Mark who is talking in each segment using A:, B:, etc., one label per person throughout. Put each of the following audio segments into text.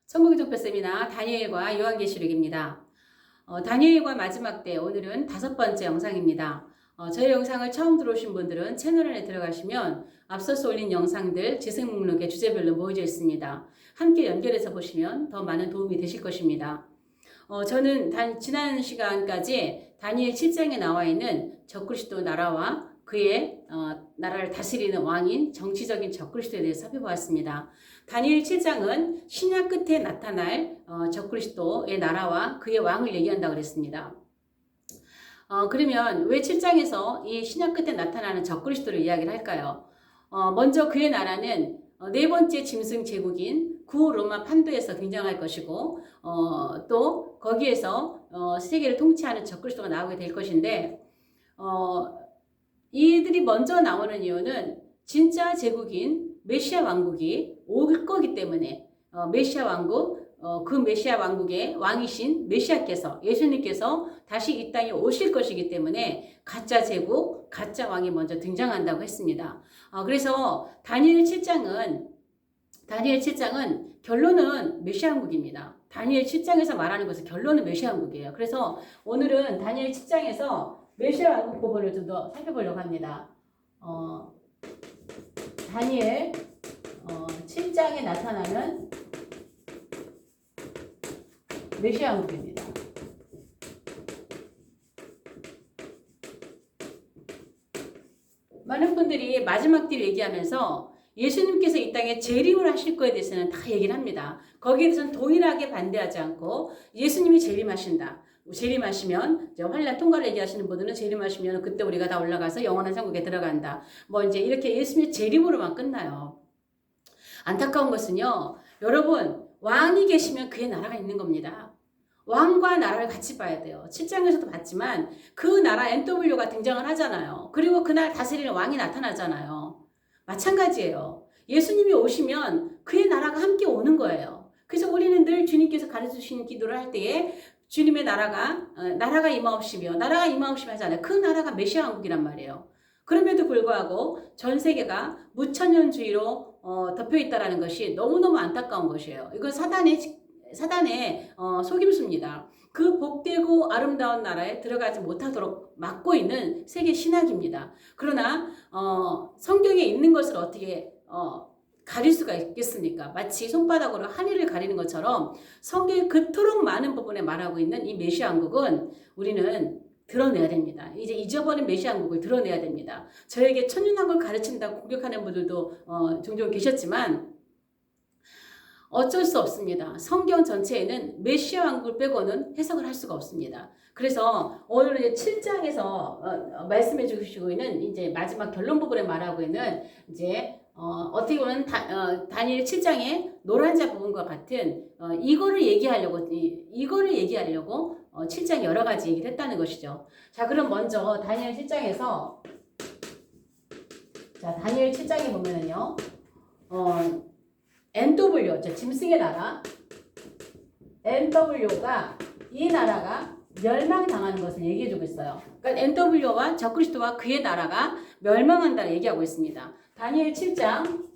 A: 천국의 족보 세미나 다니엘과 요한계시록입니다. 다니엘과 마지막 때 오늘은 5번째 영상입니다. 저희 영상을 처음 들어오신 분들은 채널 안에 들어가시면 앞서서 올린 영상들 지식 목록에 주제별로 모여져 있습니다. 함께 연결해서 보시면 더 많은 도움이 되실 것입니다. 저는 지난 시간까지 다니엘 7장에 나와 있는 적그리스도 나라와 그의 나라를 다스리는 왕인 정치적인 적그리스도에 대해서 살펴보았습니다. 다니엘 7장은 신약 끝에 나타날 적그리스도의 나라와 그의 왕을 얘기한다고 그랬습니다. 그러면 왜 7장에서 이 신약 끝에 나타나는 적그리스도를 이야기를 할까요? 먼저 그의 나라는 네 번째 짐승 제국인 구로마 판도에서 등장할 것이고 또 거기에서 세계를 통치하는 적그리스도가 나오게 될 것인데 이들이 먼저 나오는 이유는 진짜 제국인 메시아 왕국이 올 거기 때문에 메시아 왕국 그 메시아 왕국의 왕이신 메시아께서 예수님께서 다시 이 땅에 오실 것이기 때문에 가짜 제국, 가짜 왕이 먼저 등장한다고 했습니다. 그래서 다니엘 7장은 결론은 메시아 왕국입니다. 다니엘 7장에서 말하는 것은 결론은 메시아 왕국이에요. 그래서 오늘은 다니엘 7장에서 메시아 왕국 부분을 좀 더 살펴보려고 합니다. 다니엘 7장에 나타나는 메시아 왕국입니다. 많은 분들이 마지막 때를 얘기하면서 예수님께서 이 땅에 재림을 하실 거에 대해서는 다 얘기를 합니다. 거기에 대해서는 동일하게 반대하지 않고 예수님이 재림하신다. 재림하시면 환란 통과를 얘기하시는 분들은 재림하시면 그때 우리가 다 올라가서 영원한 천국에 들어간다. 이제 이렇게 예수님의 재림으로만 끝나요. 안타까운 것은요. 여러분 왕이 계시면 그의 나라가 있는 겁니다. 왕과 나라를 같이 봐야 돼요. 7장에서도 봤지만 그 나라 NW가 등장을 하잖아요. 그리고 그날 다스리는 왕이 나타나잖아요. 마찬가지예요. 예수님이 오시면 그의 나라가 함께 오는 거예요. 그래서 우리는 늘 주님께서 가르쳐주신 기도를 할 때에 주님의 나라가 임하옵시며 하잖아요. 그 나라가 메시아 왕국이란 말이에요. 그럼에도 불구하고 전 세계가 무천년주의로 덮여있다는 것이 너무너무 안타까운 것이에요. 이건 사단의 속임수입니다. 그 복되고 아름다운 나라에 들어가지 못하도록 막고 있는 세계 신학입니다. 그러나 성경에 있는 것을 어떻게 가릴 수가 있겠습니까? 마치 손바닥으로 하늘을 가리는 것처럼 성경에 그토록 많은 부분에 말하고 있는 이 메시아 왕국은 우리는 드러내야 됩니다. 이제 잊어버린 메시아 왕국을 드러내야 됩니다. 저에게 천년왕국을 가르친다고 공격하는 분들도 종종 계셨지만 어쩔 수 없습니다. 성경 전체에는 메시아 왕국을 빼고는 해석을 할 수가 없습니다. 그래서 오늘 이제 7장에서 말씀해 주시고 있는 이제 마지막 결론 부분에 말하고 있는 이제 어떻게 보면 다니엘 7장의 노란자 부분과 같은 이거를 얘기하려고 7장 여러 가지 얘기를 했다는 것이죠. 자, 그럼 먼저 다니엘 7장에서 다니엘 7장에 보면은요. NW, 짐승의 나라 NW가 이 나라가 멸망당하는 것을 얘기해주고 있어요. 그러니까 NW와 적그리스도와 그의 나라가 멸망한다를 얘기하고 있습니다. 다니엘 7장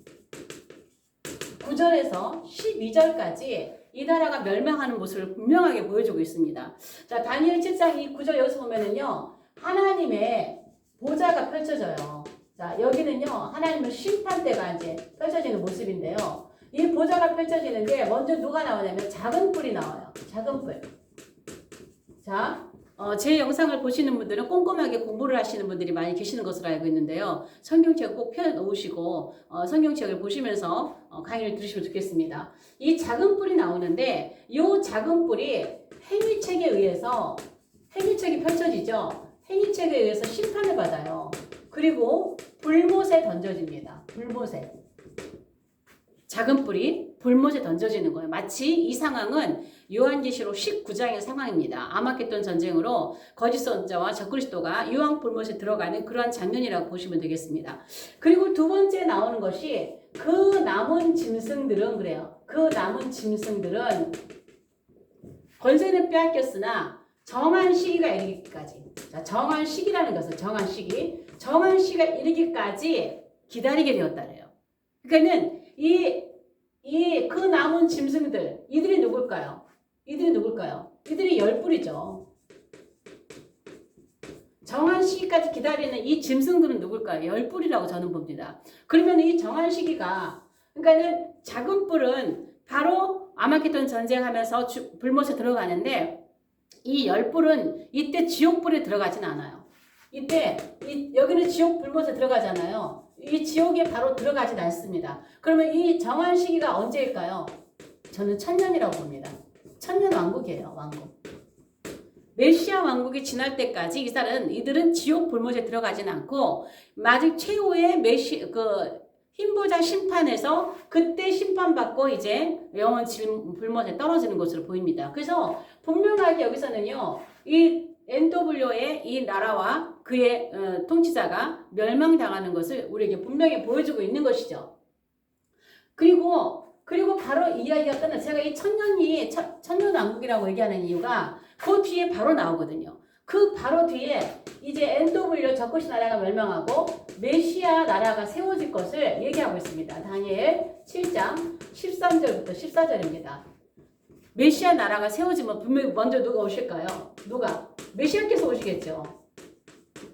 A: 9절에서 12절까지 이 나라가 멸망하는 모습을 분명하게 보여주고 있습니다. 자, 다니엘 7장 이 9절 여기서 보면은요, 하나님의 보좌가 펼쳐져요. 자, 여기는요, 하나님의 심판대가 이제 펼쳐지는 모습인데요. 이 보좌가 펼쳐지는데 먼저 누가 나오냐면 작은 뿔이 나와요. 작은 뿔. 자, 제 영상을 보시는 분들은 꼼꼼하게 공부를 하시는 분들이 많이 계시는 것으로 알고 있는데요. 성경책을 꼭 펴놓으시고 성경책을 보시면서 강의를 들으시면 좋겠습니다. 이 작은 뿔이 나오는데 이 작은 뿔이 행위책에 의해서 행위책이 펼쳐지죠. 행위책에 의해서 심판을 받아요. 그리고 불못에 던져집니다. 불못에. 작은 뿔이 불못에 던져지는 거예요. 마치 이 상황은 요한계시록 19장의 상황입니다. 아마겟돈 전쟁으로 거짓 선자와 적그리스도가 유황 불못에 들어가는 그러한 장면이라고 보시면 되겠습니다. 그리고 두 번째 나오는 것이 그 남은 짐승들은 그래요. 그 남은 짐승들은 권세는 빼앗겼으나 정한 시기가 이르기까지. 자, 정한 시기라는 것은 정한 시기가 이르기까지 기다리게 되었다래요. 그러니까는 그 남은 짐승들, 이들이 누굴까요? 이들이 누굴까요? 이들이 열불이죠. 정한 시기까지 기다리는 이 짐승들은 누굴까요? 열불이라고 저는 봅니다. 그러면 이 정한 시기가, 그러니까는 작은 뿔은 바로 아마겟돈 전쟁하면서 불못에 들어가는데, 이 열불은 이때 지옥불에 들어가진 않아요. 이때 여기는 지옥 불못에 들어가잖아요. 이 지옥에 바로 들어가진 않습니다. 그러면 이 정한 시기가 언제일까요? 저는 천년이라고 봅니다. 천년 왕국이에요. 왕국. 메시아 왕국이 지날 때까지 이들은 지옥 불못에 들어가진 않고 마지막 최후의 흰보자 심판에서 그때 심판받고 이제 영원 불못에 떨어지는 것으로 보입니다. 그래서 분명하게 여기서는요, 이 NW의 이 나라와 그의 통치자가 멸망당하는 것을 우리에게 분명히 보여주고 있는 것이죠. 그리고 바로 이 이야기가 끝나. 제가 이 천년 왕국이라고 얘기하는 이유가 그 뒤에 바로 나오거든요. 그 바로 뒤에 이제 NW 적그리스 나라가 멸망하고 메시아 나라가 세워질 것을 얘기하고 있습니다. 다니엘 7장 13절부터 14절입니다. 메시아 나라가 세워지면 분명히 먼저 누가 오실까요? 누가? 메시아께서 오시겠죠.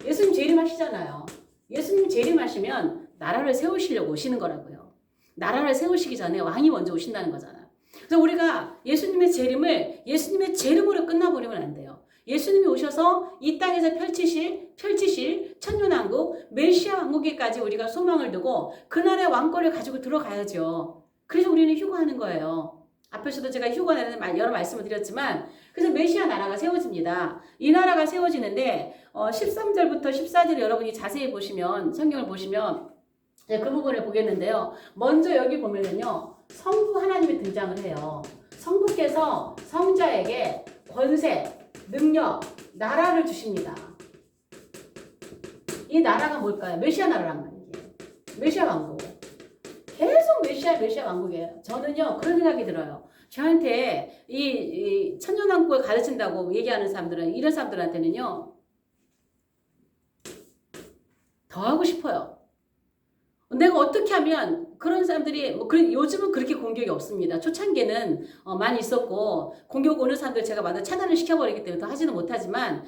A: 예수님 재림하시잖아요. 예수님 재림하시면 나라를 세우시려고 오시는 거라고요. 나라를 세우시기 전에 왕이 먼저 오신다는 거잖아요. 그래서 우리가 예수님의 재림을 예수님의 재림으로 끝나버리면 안 돼요. 예수님이 오셔서 이 땅에서 펼치실 천년왕국, 메시아 왕국에까지 우리가 소망을 두고 그날의 왕권을 가지고 들어가야죠. 그래서 우리는 휴거하는 거예요. 앞에서도 제가 휴거에 대해서 여러 말씀을 드렸지만, 그래서 메시아 나라가 세워집니다. 이 나라가 세워지는데 13절부터 14절 여러분이 자세히 보시면, 성경을 보시면 그 부분을 보겠는데요. 먼저 여기 보면은요, 성부 하나님이 등장을 해요. 성부께서 성자에게 권세, 능력, 나라를 주십니다. 이 나라가 뭘까요? 메시아 나라란 말이에요. 메시아 왕국. 계속 메시아 왕국이에요. 저는요, 그런 생각이 들어요. 저한테 이 천년왕국을 가르친다고 얘기하는 사람들은, 이런 사람들한테는요, 더 하고 싶어요. 내가 어떻게 하면 그런 사람들이 요즘은 그렇게 공격이 없습니다. 초창기에는 많이 있었고 공격 오는 사람들 제가 마다 차단을 시켜버리기 때문에 더 하지는 못하지만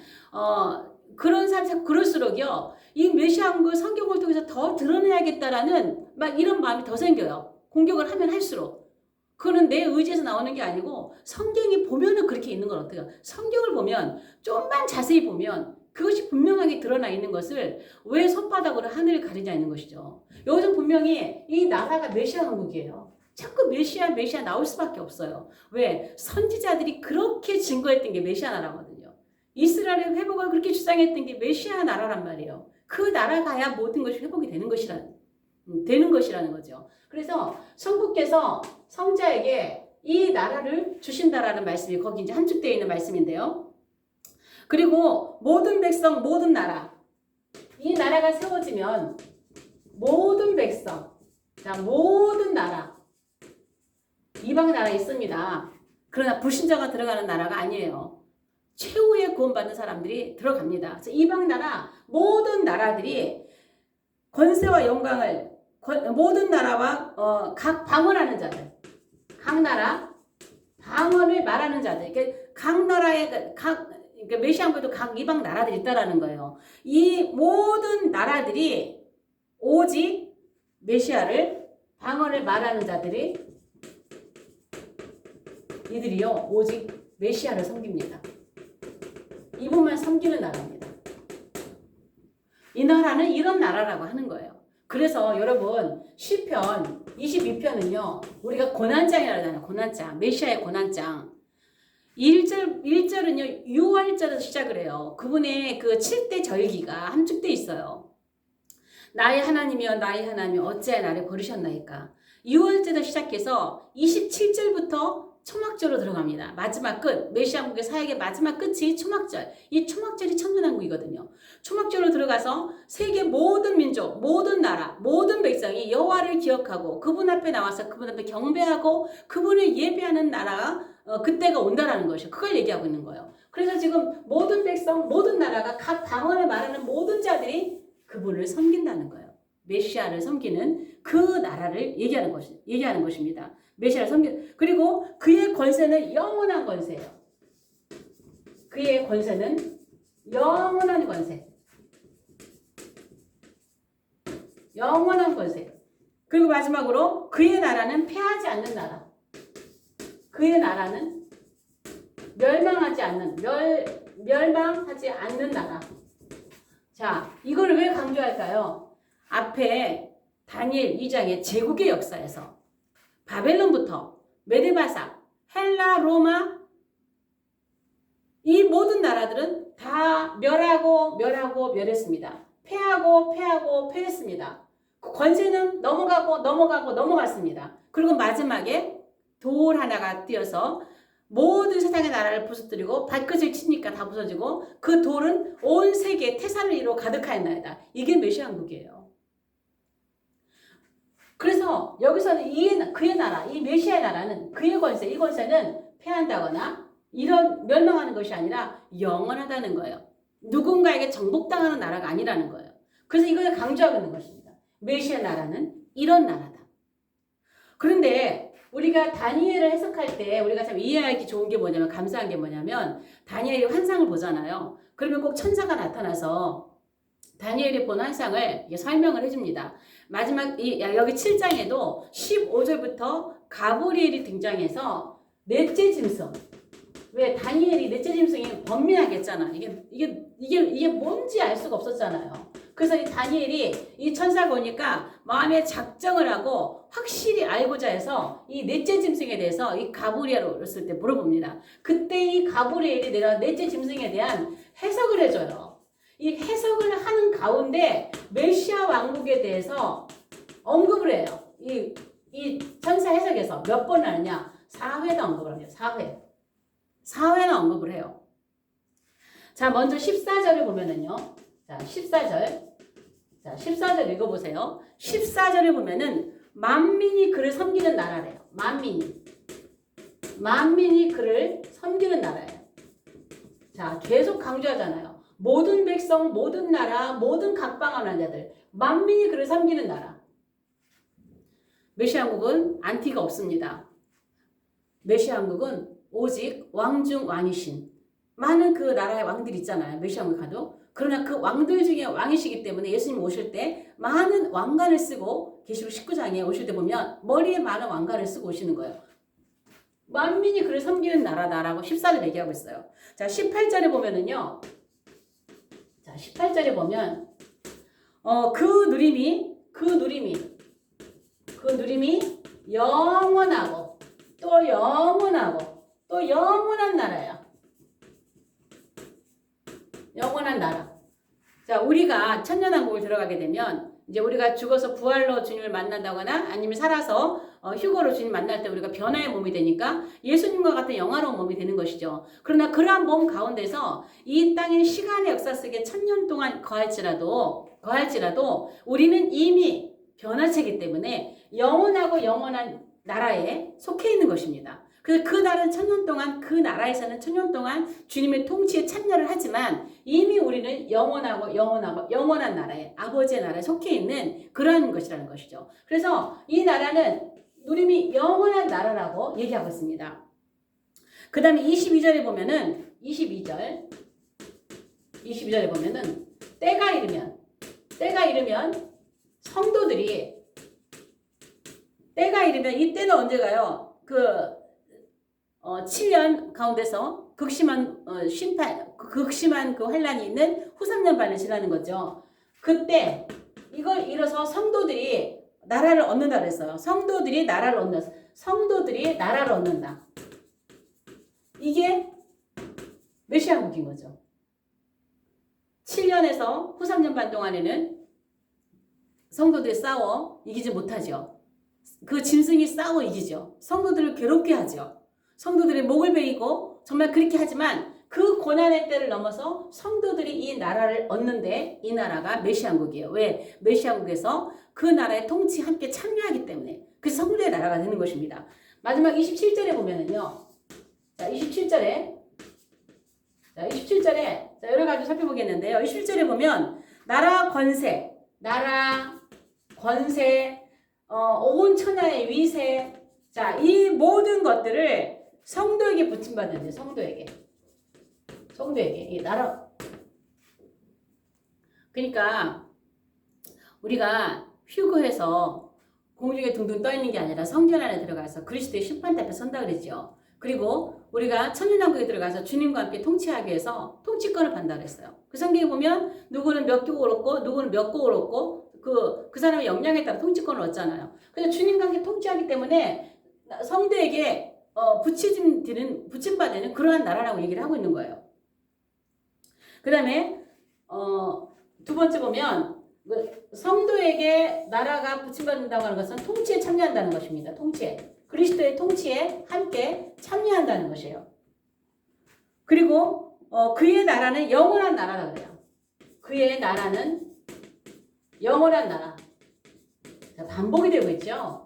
A: 그런 사람 그럴수록요, 이 메시아 왕국 성경을 통해서 더 드러내야겠다라는 막 이런 마음이 더 생겨요. 공격을 하면 할수록. 그거는 내 의지에서 나오는 게 아니고 성경이 보면은 그렇게 있는 건 어때요? 성경을 보면 좀만 자세히 보면 그것이 분명하게 드러나 있는 것을 왜 손바닥으로 하늘을 가리지 않는 것이죠. 여기서 분명히 이 나라가 메시아 왕국이에요. 자꾸 메시아 나올 수밖에 없어요. 왜? 선지자들이 그렇게 증거했던 게 메시아 나라거든요. 이스라엘의 회복을 그렇게 주장했던 게 메시아 나라란 말이에요. 그 나라 가야 모든 것이 회복이 되는 것이라는 거죠. 그래서 성부께서 성자에게 이 나라를 주신다라는 말씀이 거기 이제 함축되어 있는 말씀인데요. 그리고 모든 백성, 모든 나라, 이 나라가 세워지면 모든 백성, 모든 나라, 이방 나라에 있습니다. 그러나 불신자가 들어가는 나라가 아니에요. 최후의 구원받는 사람들이 들어갑니다. 그래서 이방 나라, 모든 나라들이 권세와 영광을, 모든 나라와 각 방언하는 자들, 각 나라 방언을 말하는 자들, 각 나라의 그러니까 메시아 왕국에도 각 이방 나라들이 있다라는 거예요. 이 모든 나라들이 오직 메시아를 방언을 말하는 자들이 이들이요 오직 메시아를 섬깁니다. 이분만 섬기는 나라입니다. 이 나라는 이런 나라라고 하는 거예요. 그래서 여러분 시편 22편은요 우리가 고난장이라고 하잖아요. 고난장, 메시아의 고난장. 1절은요, 6월절에서 시작을 해요. 그분의 그 7대 절기가 함축되어 있어요. 나의 하나님이여, 나의 하나님이여, 어찌하여 나를 버리셨나이까. 6월절에서 시작해서 27절부터 초막절로 들어갑니다. 마지막 끝, 메시아 왕국의 사역의 마지막 끝이 초막절. 이 초막절이 천년왕국이거든요. 초막절로 들어가서 세계 모든 민족, 모든 나라, 모든 백성이 여호와를 기억하고 그분 앞에 나와서 그분 앞에 경배하고 그분을 예배하는 나라가 그때가 온다라는 것이요. 그걸 얘기하고 있는 거예요. 그래서 지금 모든 백성, 모든 나라가 각 방언을 말하는 모든 자들이 그분을 섬긴다는 거예요. 메시아를 섬기는 그 나라를 얘기하는 것입니다. 메시아를 섬기. 그리고 그의 권세는 영원한 권세예요. 그의 권세는 영원한 권세. 영원한 권세. 그리고 마지막으로 그의 나라는 패하지 않는 나라. 그의 나라는 멸망하지 않는, 멸망하지 않는 나라. 자, 이걸 왜 강조할까요? 앞에 다니엘 2장의 제국의 역사에서 바벨론부터 메데바사, 헬라, 로마 이 모든 나라들은 다 멸했습니다. 패했습니다. 그 권세는 넘어갔습니다. 그리고 마지막에 돌 하나가 띄어서 모든 세상의 나라를 부서뜨리고 발끝을 치니까 다 부서지고 그 돌은 온 세계 테살리로 가득하였나이다. 이게 메시아 왕국이에요. 그래서 여기서는 그의 나라, 이 메시아의 나라는 그의 권세, 이 권세는 패한다거나 이런 멸망하는 것이 아니라 영원하다는 거예요. 누군가에게 정복당하는 나라가 아니라는 거예요. 그래서 이걸 강조하고 있는 것입니다. 메시아 나라는 이런 나라다. 그런데 우리가 다니엘을 해석할 때 우리가 참 이해하기 좋은 게 뭐냐면, 감사한 게 뭐냐면, 다니엘이 환상을 보잖아요. 그러면 꼭 천사가 나타나서 다니엘이 본 환상을 설명을 해줍니다. 마지막 여기 7장에도 15절부터 가브리엘이 등장해서 넷째 짐승. 왜 다니엘이 넷째 짐승이 번민하게 했잖아. 이게 뭔지 알 수가 없었잖아요. 그래서 이 다니엘이 이 천사가 오니까 마음에 작정을 하고 확실히 알고자 해서 이 넷째 짐승에 대해서 이 가브리엘을 했을 때 물어봅니다. 그때 이 가브리엘이 내가 넷째 짐승에 대한 해석을 해줘요. 이 해석을 하는 가운데 메시아 왕국에 대해서 언급을 해요. 이 천사 해석에서 몇 번 하느냐? 4회나 언급을 합니다. 4회나 언급을 해요. 자, 먼저 14절을 보면은요. 자, 14절 읽어보세요. 14절을 보면은 만민이 그를 섬기는 나라래요. 만민이 그를 섬기는 나라예요. 자, 계속 강조하잖아요. 모든 백성, 모든 나라, 모든 각방하는 자들, 만민이 그를 섬기는 나라. 메시아 왕국은 안티가 없습니다. 메시아 왕국은 오직 왕 중 왕이신 많은 그 나라의 왕들이 있잖아요. 메시아 왕국 가도. 그러나 그 왕들 중에 왕이시기 때문에 예수님 오실 때 많은 왕관을 쓰고, 계시록 19장에 오실 때 보면 머리에 많은 왕관을 쓰고 오시는 거예요. 만민이 그를 섬기는 나라다라고 14절 얘기하고 있어요. 자, 18절에 보면은요. 자, 18절에 보면 그 누림이 영원하고 또 영원한 나라예요. 영원한 나라. 자, 우리가 천년왕국을 들어가게 되면 이제 우리가 죽어서 부활로 주님을 만난다거나 아니면 살아서 휴거로 주님 만날 때 우리가 변화의 몸이 되니까 예수님과 같은 영화로운 몸이 되는 것이죠. 그러나 그러한 몸 가운데서 이 땅의 시간의 역사 속에 1000년 동안 거할지라도 우리는 이미 변화체이기 때문에 영원하고 영원한 나라에 속해 있는 것입니다. 그래서 그 나라는 1000년 동안, 그 나라에서는 1000년 동안 주님의 통치에 참여를 하지만 이미 우리는 영원한 나라에, 아버지의 나라에 속해 있는 그러한 것이라는 것이죠. 그래서 이 나라는 누림이 영원한 나라라고 얘기하고 있습니다. 그 다음에 22절에 보면은, 22절에 보면은 때가 이르면 성도들이, 이 때는 언제가요? 7년 가운데서 극심한 그 환란이 있는 후 3년 반을 지나는 거죠. 그때 이걸 이뤄서 성도들이 나라를 얻는다 그랬어요. 성도들이 나라를 얻는다. 이게 메시아 왕국인 거죠. 7년에서 후 3년 반 동안에는 성도들이 싸워 이기지 못하죠. 그 짐승이 싸워 이기죠. 성도들을 괴롭게 하죠. 성도들의 목을 베이고 정말 그렇게 하지만 그 고난의 때를 넘어서 성도들이 이 나라를 얻는데, 이 나라가 메시아 왕국이에요. 왜? 메시아 왕국에서 그 나라의 통치에 함께 참여하기 때문에. 그래서 성도의 나라가 되는 것입니다. 마지막 27절에 보면은요. 자, 27절에 여러 가지 살펴보겠는데요. 27절에 보면 나라 권세, 온 천하의 위세, 자, 이 모든 것들을 성도에게 부침받는 데 성도에게 이 나라. 그러니까 우리가 휴거해서 공중에 둥둥 떠 있는 게 아니라 성전 안에 들어가서 그리스도의 심판대 앞에 선다 그랬죠. 그리고 우리가 천년왕국에 들어가서 주님과 함께 통치하기 위해서 통치권을 받는다 그랬어요. 그 성경에 보면 누구는 몇 곡을 얻고 누구는 몇 곡을 얻고 그 사람의 역량에 따라 통치권을 얻잖아요. 그래서 주님과 함께 통치하기 때문에 성도에게 부침받는 그러한 나라라고 얘기를 하고 있는 거예요. 그 다음에 두 번째 보면 성도에게 나라가 부침받는다고 하는 것은 통치에 참여한다는 것입니다. 통치에. 그리스도의 통치에 함께 참여한다는 것이에요. 그리고 그의 나라는 영원한 나라라고 그래요. 그의 나라는 영원한 나라. 자, 반복이 되고 있죠.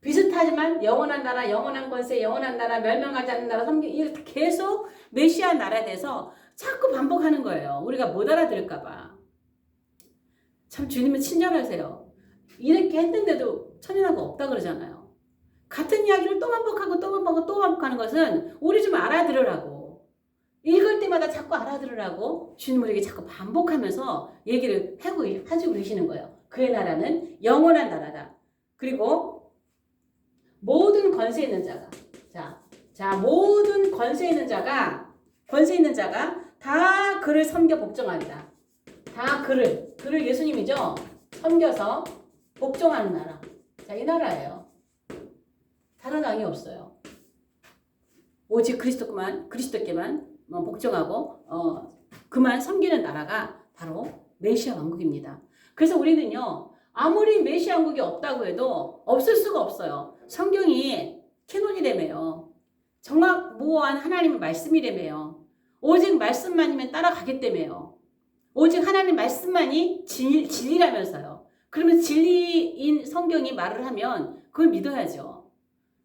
A: 비슷하지만 영원한 나라, 영원한 권세, 영원한 나라, 멸망하지 않는 나라, 이렇게 계속 메시아 나라에 대해서 자꾸 반복하는 거예요. 우리가 못 알아들을까 봐. 참 주님은 친절하세요. 이렇게 했는데도 천연왕국 없다 그러잖아요. 같은 이야기를 또 반복하고 또 반복하고 또 반복하는 것은 우리 좀 알아들으라고. 읽을 때마다 자꾸 알아들으라고 주님 우리에게 자꾸 반복하면서 얘기를 해주고 계시는 거예요. 그의 나라는 영원한 나라다. 그리고 모든 권세 있는 자가 자 모든 권세 있는 자가 다 그를 섬겨 복종하리다. 다 그를 예수님이죠. 섬겨서 복종하는 나라. 자, 이 나라예요. 다른 왕이 없어요. 오직 그리스도께만 복종하고 그만 섬기는 나라가 바로 메시아 왕국입니다. 그래서 우리는요, 아무리 메시아 왕국이 없다고 해도 없을 수가 없어요. 성경이 캐논이라며요. 정확무오한 하나님의 말씀이라며요. 오직 말씀만이면 따라가기 때문에요. 오직 하나님 말씀만이 진리라면서요. 그러면 진리인 성경이 말을 하면 그걸 믿어야죠.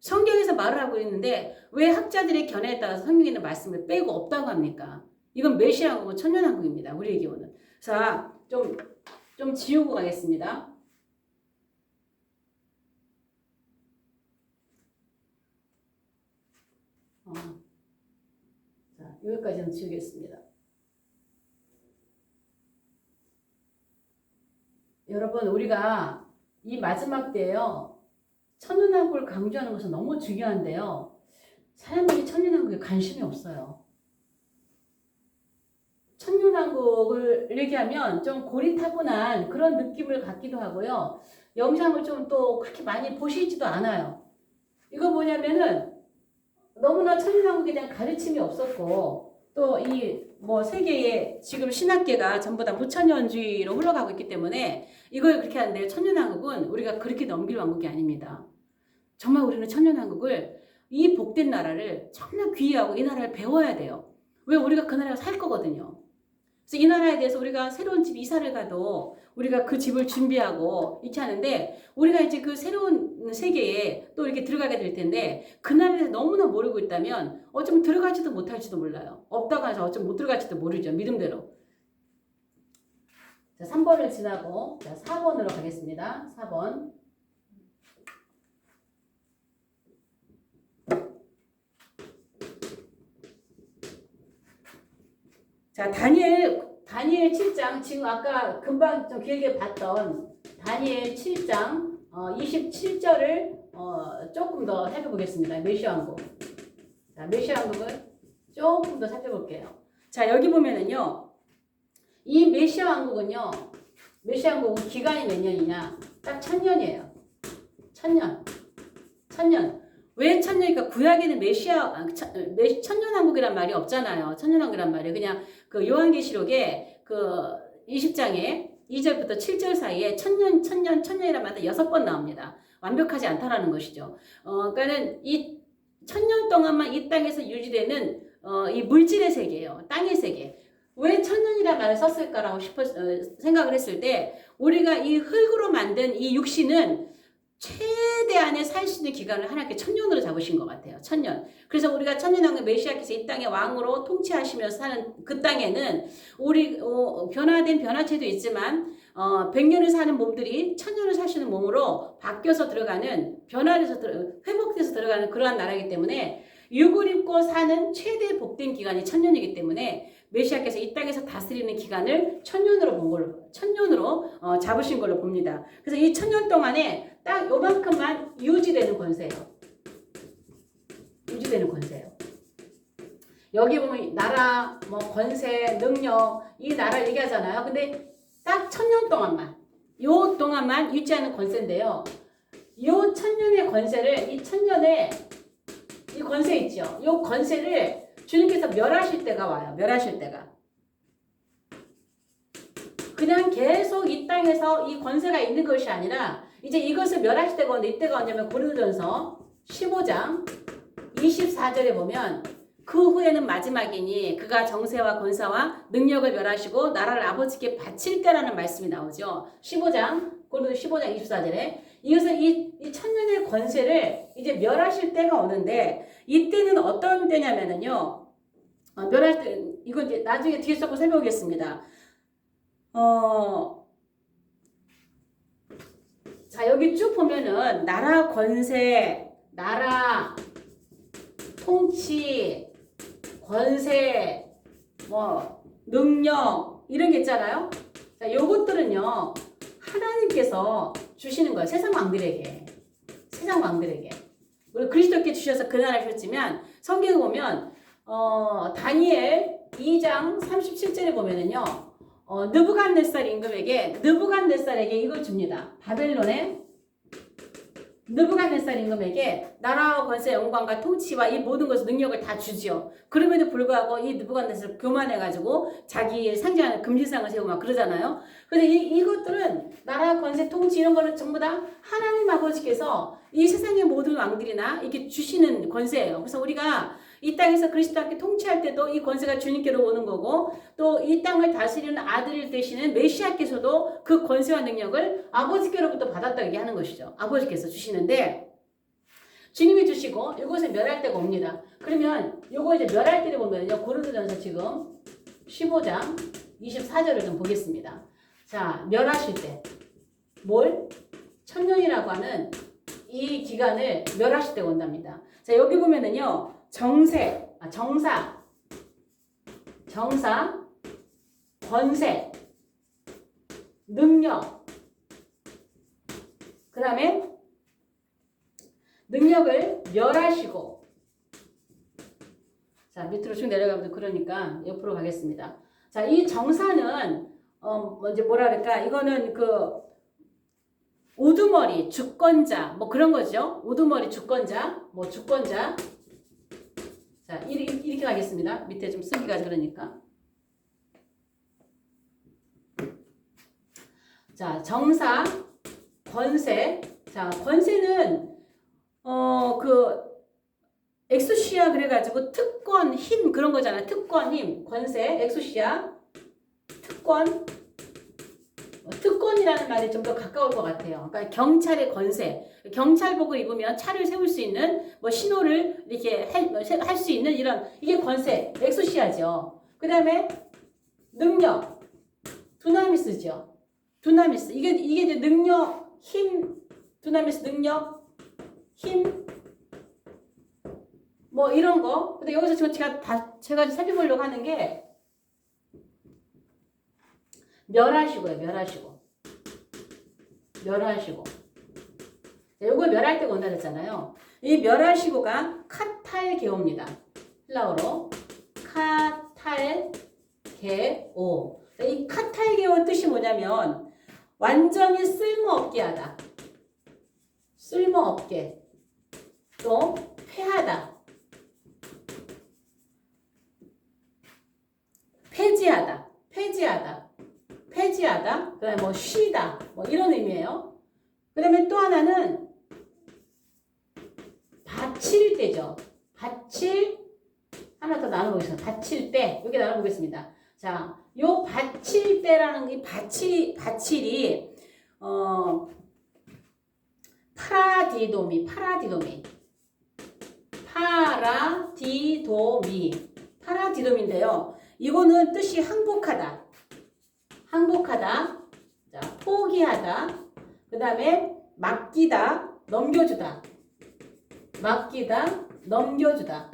A: 성경에서 말을 하고 있는데 왜 학자들의 견해에 따라서 성경에 있는 말씀을 빼고 없다고 합니까? 이건 메시아 왕국은 천년왕국입니다. 우리에게 오는. 자, 좀 지우고 가겠습니다. 자, 여기까지는 지우겠습니다. 여러분, 우리가 이 마지막 때에요. 천년왕국을 강조하는 것은 너무 중요한데요. 사람들이 천년왕국에 관심이 없어요. 천년왕국을 얘기하면 좀 고리타분한 그런 느낌을 갖기도 하고요. 영상을 좀 또 그렇게 많이 보시지도 않아요. 이거 뭐냐면은 너무나 천년왕국에 대한 가르침이 없었고 또 이 세계의 지금 신학계가 전부 다 무천년주의로 흘러가고 있기 때문에 이걸 그렇게 하는데 천년왕국은 우리가 그렇게 넘길 왕국이 아닙니다. 정말 우리는 천년왕국을 이 복된 나라를 정말 귀하고 이 나라를 배워야 돼요. 왜 우리가 그 나라에 살 거거든요. 그래서 이 나라에 대해서 우리가 새로운 집 이사를 가도 우리가 그 집을 준비하고 이렇게 하는데 우리가 이제 그 새로운 세계에 또 이렇게 들어가게 될 텐데 그 나라에 대해서 너무나 모르고 있다면 어쩌면 들어가지도 못할지도 몰라요. 없다고 해서 어쩌면 못 들어갈지도 모르죠. 믿음대로. 자, 3번을 지나고 자, 4번으로 가겠습니다. 4번. 자, 다니엘 7장, 지금 아까 금방 좀 길게 봤던 다니엘 7장 27절을 조금 더 살펴보겠습니다. 메시아 왕국. 자, 메시아 왕국을 조금 더 살펴볼게요. 자, 여기 보면은요, 이 메시아 왕국은 기간이 몇 년이냐? 딱 1000년이에요. 1000년. 왜 1000년이니까 구약에는 천년왕국이란 말이 없잖아요. 천년왕국이란 말이 그냥 그 요한계시록에 그 20장에 2절부터 7절 사이에 천년이란 말이 6번 나옵니다. 완벽하지 않다라는 것이죠. 그러니까는 이 1000년 동안만 이 땅에서 유지되는 이 물질의 세계예요. 땅의 세계. 왜 천년이라는 말을 썼을까라고 생각을 했을 때 우리가 이 흙으로 만든 이 육신은 최대한의 살 수 있는 기간을 하나님께 1000년으로 잡으신 것 같아요. 1000년. 그래서 우리가 천년왕국 메시아께서 이 땅의 왕으로 통치하시면서 사는 그 땅에는 우리 변화된 변화체도 있지만 100년을 사는 몸들이 1000년을 사시는 몸으로 바뀌어서 들어가는, 변화돼서 회복돼서 들어가는 그러한 나라이기 때문에 육을 입고 사는 최대 복된 기간이 1000년이기 때문에 메시아께서 이 땅에서 다스리는 기간을 1000년으로 잡으신 걸로 봅니다. 그래서 이 1000년 동안에 딱 요만큼만 유지되는 권세예요. 유지되는 권세예요. 여기 보면 나라, 뭐 권세, 능력, 이 나라 얘기하잖아요. 근데 딱 1000년 동안만, 요 동안만 유지하는 권세인데요. 요 1000년의 권세를, 이 1000년의 이 권세 있죠. 요 권세를 주님께서 멸하실 때가 와요. 멸하실 때가. 그냥 계속 이 땅에서 이 권세가 있는 것이 아니라 이제 이것을 멸하실 때가 오는데, 이때가 언제면 고린도전서 15장 24절에 보면 그 후에는 마지막이니 그가 정세와 권세와 능력을 멸하시고 나라를 아버지께 바칠 때라는 말씀이 나오죠. 15장, 고린도 15장 24절에 이것은 이 1000년의 권세를 이제 멸하실 때가 오는데, 이때는 어떤 때냐면은요, 멸할 때, 이건 이제 나중에 뒤에 써서 살펴보겠습니다. 자, 여기 쭉 보면은 나라 권세, 나라 통치, 권세, 뭐 능력 이런 게 있잖아요. 자, 요것들은요 하나님께서 주시는 거예요. 세상 왕들에게. 세상 왕들에게. 우리 그리스도께 주셔서 근한을 주셨지만, 성경에 보면 다니엘 2장 37절에 보면은요, 느부갓네살 임금에게 이걸 줍니다. 바벨론의 느부갓네살 임금에게 나라와 권세, 영광과 통치와 이 모든 것을, 능력을 다 주지요. 그럼에도 불구하고 이 느부갓네살 교만해가지고 자기 상징하는 금지상을 세우고 막 그러잖아요. 근데 이것들은 나라, 권세, 통치 이런 거는 전부 다 하나님 아버지께서 이 세상의 모든 왕들이나 이렇게 주시는 권세예요. 그래서 우리가 이 땅에서 그리스도와 함께 통치할 때도 이 권세가 주님께로 오는 거고, 또 이 땅을 다스리는 아들을 되시는 메시아께서도 그 권세와 능력을 아버지께로부터 받았다고 얘기하는 것이죠. 아버지께서 주시는데, 주님이 주시고 이것을 멸할 때가 옵니다. 그러면 요거 이제 멸할 때를 보면요, 고린도전서 지금 15장 24절을 좀 보겠습니다. 자, 멸하실 때 뭘? 1000년이라고 하는 이 기간을 멸하실 때가 온답니다. 자, 여기 보면은요, 정사, 권세, 능력, 그 다음에 능력을 멸하시고, 자, 밑으로 쭉 내려가면 그러니까 옆으로 가겠습니다. 자, 이 정사는 먼저 뭐라 그럴까? 이거는 그 우두머리, 주권자, 뭐 그런 거죠. 우두머리, 주권자, 뭐 주권자. 자, 이렇게 가겠습니다. 밑에 좀 쓰기가 그러니까. 자, 정사, 권세. 자, 권세는 그 엑수시아 그래가지고 특권, 힘 그런 거잖아요. 특권, 힘, 권세, 엑수시아, 특권이라는 말이 좀 더 가까울 것 같아요. 그러니까 경찰의 권세, 경찰복을 입으면 차를 세울 수 있는, 뭐 신호를 이렇게 할 수 있는 이런, 이게 권세, 엑소시아죠. 그 다음에 능력, 두나미스죠. 두나미스, 이게 이제 능력, 힘, 두나미스 능력, 힘, 뭐 이런 거. 근데 여기서 지금 제가 살펴보려고 하는 게 멸하시고요. 요걸 멸할 때가 온다 그랬잖아요. 이 멸하시고가 카탈게오입니다. 헬라어로 카탈게오. 이 카탈게오 뜻이 뭐냐면 완전히 쓸모없게 하다, 쓸모없게, 또 폐하다, 폐지하다, 그다음에 뭐 쉬다, 뭐 이런 의미예요. 그다음에 또 하나는 바칠 때죠. 하나 더 나눠보겠습니다. 바칠 때, 여기 나눠보겠습니다. 자, 요 바칠 때라는 이 바칠이 파라디돔인데요. 이거는 뜻이 항복하다. 자, 포기하다. 그 다음에 맡기다, 넘겨주다. 맡기다, 넘겨주다.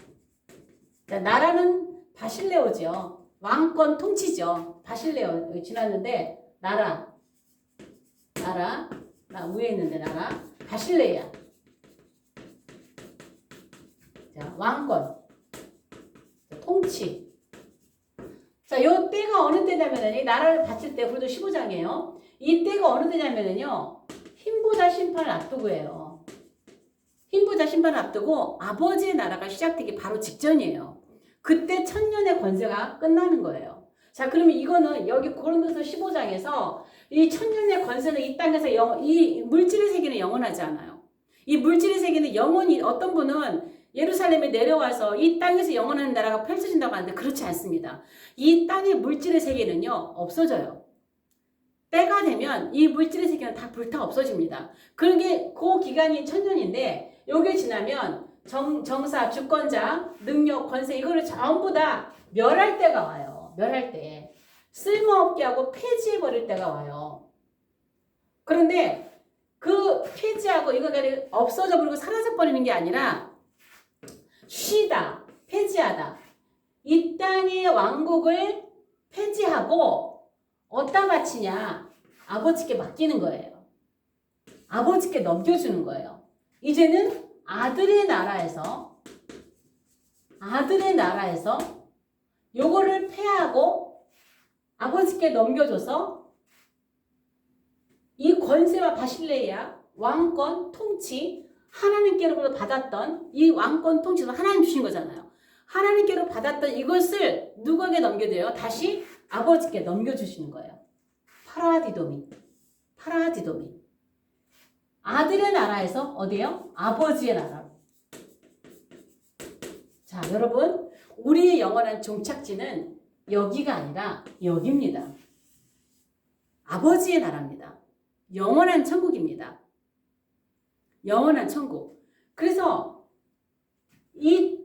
A: 자, 나라는 바실레오죠. 왕권 통치죠. 바실레오 여기 지났는데 나라, 나 위에 있는데 나라, 바실레야. 자, 왕권, 통치. 자, 요 때가 어느 때냐면은 이 나라를 바칠 때, 우리도 15장이에요. 이 때가 어느 때냐면은요, 흰보자 심판을 앞두고예요. 흰보자 심판을 앞두고 아버지의 나라가 시작되기 바로 직전이에요. 그때 천년의 권세가 끝나는 거예요. 자, 그러면 이거는 여기 고린도서 15장에서 이 천년의 권세는 이 땅에서 이 물질의 세계는 영원하지 않아요. 이 물질의 세계는 영원히 어떤 분은 예루살렘에 내려와서 이 땅에서 영원한 나라가 펼쳐진다고 하는데 그렇지 않습니다. 이 땅의 물질의 세계는요, 없어져요. 때가 되면 이 물질의 세계는 다 불타 없어집니다. 그게 그 기간이 천년인데 요게 지나면 정사, 주권자, 능력, 권세 이거를 전부 다 멸할 때가 와요. 멸할 때. 쓸모없게 하고 폐지해버릴 때가 와요. 그런데 그 폐지하고 이거가 없어져 버리고 사라져 버리는 게 아니라 쉬다, 폐지하다. 이 땅의 왕국을 폐지하고 어디다 바치냐? 아버지께 맡기는 거예요. 아버지께 넘겨주는 거예요. 이제는 아들의 나라에서 요거를 폐하고 아버지께 넘겨줘서 이 권세와 바실레야 왕권 통치 하나님께로부터 받았던 이 왕권 통치도 하나님 주신 거잖아요. 하나님께로 받았던 이것을 누구에게 넘겨줘요? 다시 아버지께 넘겨주시는 거예요. 파라디도미. 아들의 나라에서 어디요? 아버지의 나라로. 자, 여러분, 우리의 영원한 종착지는 여기가 아니라 여기입니다. 아버지의 나라입니다. 영원한 천국입니다. 영원한 천국. 그래서 이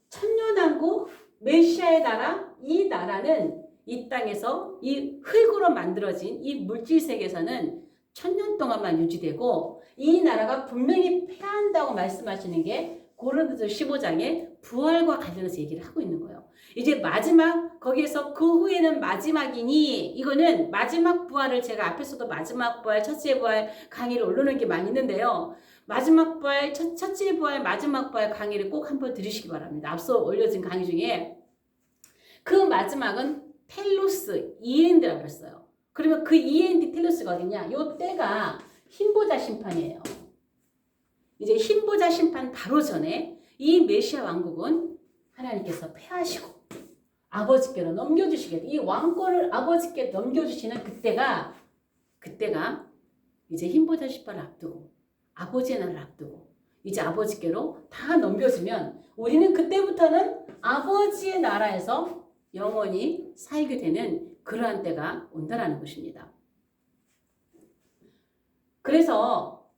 A: 천년왕국 메시아의 나라, 이 나라는 이 땅에서 이 흙으로 만들어진 이 물질 세계에서는 천년 동안만 유지되고 이 나라가 분명히 패한다고 말씀하시는 게 고린도서 15장의 부활과 관련해서 얘기를 하고 있는 거예요. 이제 마지막 거기에서 그 후에는 마지막이니 이거는 마지막 부활을 제가 앞에서도 마지막 부활, 첫째 부활 강의를 올려놓은 게 많이 있는데요. 마지막 부활, 첫째 부활, 마지막 부활 강의를 꼭 한번 들으시기 바랍니다. 앞서 올려진 강의 중에 그 마지막은 텔로스, 이엔드라고 했어요. 그러면 그 이엔드 텔로스가 어디냐? 요 때가 흰보자 심판이에요. 이제 흰보자 심판 바로 전에 이 메시아 왕국은 하나님께서 폐하시고 아버지께로 넘겨주시게 이 왕권을 아버지께 넘겨주시는 그때가 이제 흰보자 심판을 앞두고 아버지의 날을 앞두고 이제 아버지께로 다 넘겨주면 우리는 그때부터는 아버지의 나라에서 영원히 살게 되는 그러한 때가 온다라는 것입니다. 그래서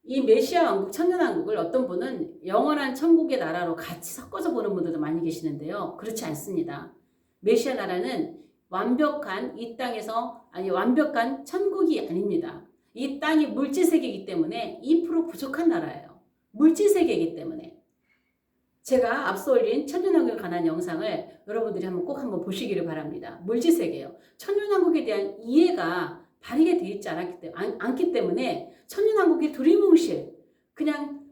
A: 이 메시아 왕국, 천년왕국을 어떤 분은 영원한 천국의 나라로 같이 섞어서 보는 분들도 많이 계시는데요. 그렇지 않습니다. 메시아 나라는 완벽한 이 땅에서 완벽한 천국이 아닙니다. 이 땅이 물질세계이기 때문에 2% 부족한 나라예요. 물질세계이기 때문에. 제가 앞서 올린 천년왕국에 관한 영상을 여러분들이 한번 보시기를 바랍니다. 물질세계예요. 천년왕국에 대한 이해가 바르게 되어 있지 않기 때문에 천년왕국이 두리뭉실 그냥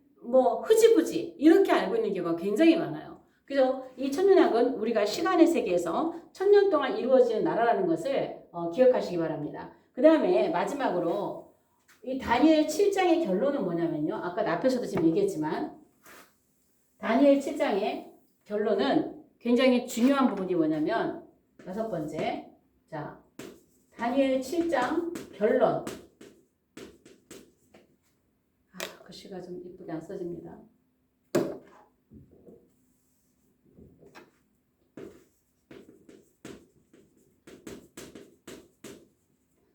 A: 흐지부지 이렇게 알고 있는 경우가 굉장히 많아요. 그래서 이 천년왕국은 우리가 시간의 세계에서 천년 동안 이루어지는 나라라는 것을 기억하시기 바랍니다. 그 다음에 마지막으로 이 다니엘 7장의 결론은 뭐냐면요. 아까 앞에서도 지금 얘기했지만 다니엘 7장의 결론은 굉장히 중요한 부분이 뭐냐면 6번째. 자, 다니엘 7장 결론. 글씨가 좀 이쁘게 안 써집니다.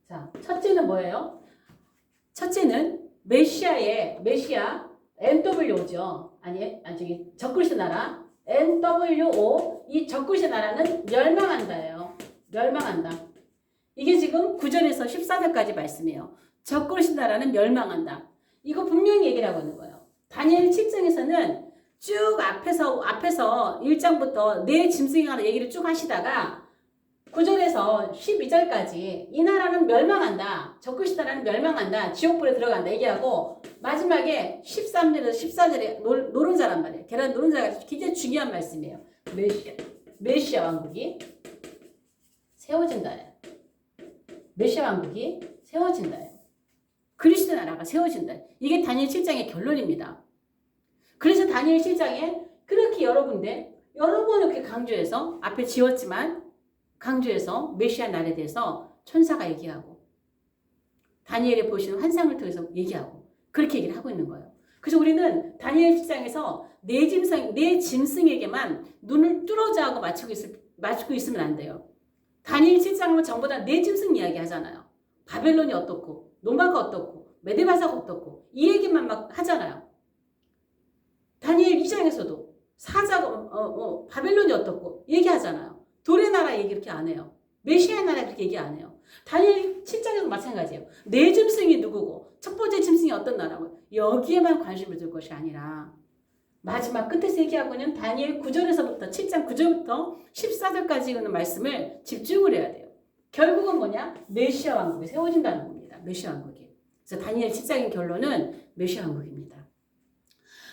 A: 자, 첫째는 뭐예요? 첫째는 메시아 NWO죠. 저기 적그리스도 나라 NWO 이 적그리스도 나라는 멸망한다예요. 멸망한다. 이게 지금 9절에서 14절까지 말씀이에요. 적그리스도 나라는 멸망한다. 이거 분명히 얘기를 하고 있는 거예요. 다니엘 7장에서는 쭉 앞에서 1장부터 내 짐승에 관한 얘기를 쭉 하시다가 9절에서 12절까지 이 나라는 멸망한다. 적그리스도 나라는 멸망한다. 지옥불에 들어간다. 얘기하고 마지막에 13절에서 14절에 노른자란 말이에요. 계란 노른자가 굉장히 중요한 말씀이에요. 메시아 왕국이 세워진다예요. 메시아 왕국이 세워진다예요. 그리스도 나라가 세워진다. 이게 다니엘 7장의 결론입니다. 그래서 다니엘 7장에 그렇게 여러 군데 여러 번 이렇게 강조해서 앞에 지웠지만 강조해서 메시아 나라에 대해서 천사가 얘기하고 다니엘이 보시는 환상을 통해서 얘기하고 그렇게 얘기를 하고 있는 거예요. 그래서 우리는 다니엘 7장에서 내 짐승에게만 눈을 뚫어져 하고 맞추고 있으면 안 돼요. 다니엘 7장은 전부 다 내 짐승 이야기 하잖아요. 바벨론이 어떻고 노마가 어떻고 메데바사가 어떻고 이 얘기만 막 하잖아요. 다니엘 2장에서도 사자가 바벨론이 어떻고 얘기하잖아요. 돌의 나라 얘기 이렇게 안 해요. 메시아 나라 그렇게 얘기 안 해요. 다니엘 7장에도 마찬가지예요. 내 짐승이 누구고 첫 번째 짐승이 어떤 나라고 여기에만 관심을 둘 것이 아니라 마지막 끝에서 얘기하고 있는 다니엘 9절에서부터 7장 9절부터 14절까지 있는 말씀을 집중을 해야 돼요. 결국은 뭐냐? 메시아 왕국이 세워진다는 겁니다. 메시아 왕국이. 그래서 다니엘 7장의 결론은 메시아 왕국입니다.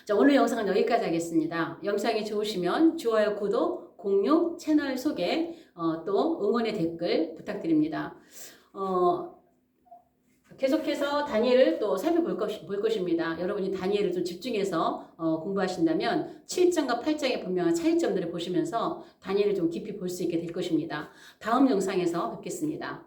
A: 자, 오늘 영상은 여기까지 하겠습니다. 영상이 좋으시면 좋아요, 구독, 공유, 채널 소개, 또 응원의 댓글 부탁드립니다. 계속해서 다니엘을 또 살펴볼 것입니다. 여러분이 다니엘을 좀 집중해서 공부하신다면 7장과 8장의 분명한 차이점들을 보시면서 다니엘을 좀 깊이 볼 수 있게 될 것입니다. 다음 영상에서 뵙겠습니다.